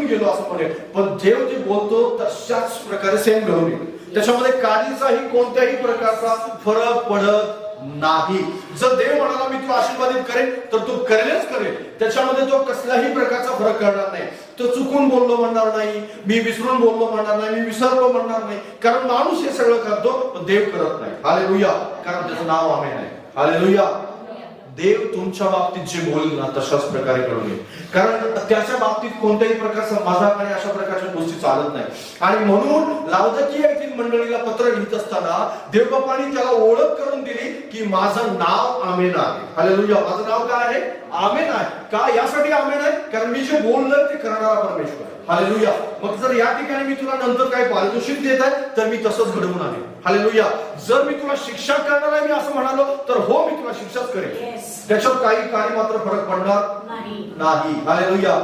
विसरून गेलो असं म्हणेल, पण देव जे बोलतो तशाच प्रकारे सेम घडून येईल. त्याच्यामध्ये काहीचाही कोणत्याही प्रकारचा फरक पडत नाही. जर देव म्हणाला मी तुला आशीर्वादित करेन तर तू करेलच करेल. त्याच्यामध्ये तो कसल्याही प्रकारचा फरक करणार नाही. तो चुकून बोललो म्हणणार नाही, मी विसरून बोललो म्हणणार नाही, मी विसरलो म्हणणार नाही. कारण माणूस हे सगळं करतो पण देव करत नाही. हालेलुया. कारण त्याचं नाव आमेन आहे. हालेलुया. देव तुमच्या बाबतीत जे बोलेल ना तशाच प्रकारे घडून येईल. कारण त्याच्या बाबतीत कोणत्याही प्रकारचा मजाक आणि अशा प्रकारच्या गोष्टी चालत नाही. आणि म्हणून लावोदिकीया येथील मंडळीला पत्र लिहित असताना देवबापांनी त्याला ओळख करून दिली की माझं नाव आमेन आहे. हालेलुया. माझं नाव काय आहे? आमेन आहे. का यासाठी आमेन आहे? कारण मी जे बोललोय ते करणारा परमेश्वर आहे. हालेलुया. मग जर या ठिकाणी मी तुला नंतर काही पारितोषिक देत आहे तर मी तसंच घडवून आणेन. हालेलुया. जर मी तुला शिक्षा करणार आहे मी असं म्हणालो तर हो मी तुला शिक्षाच करेन. त्याच्यात काही मात्र फरक पडणार नाही. हालेलुया.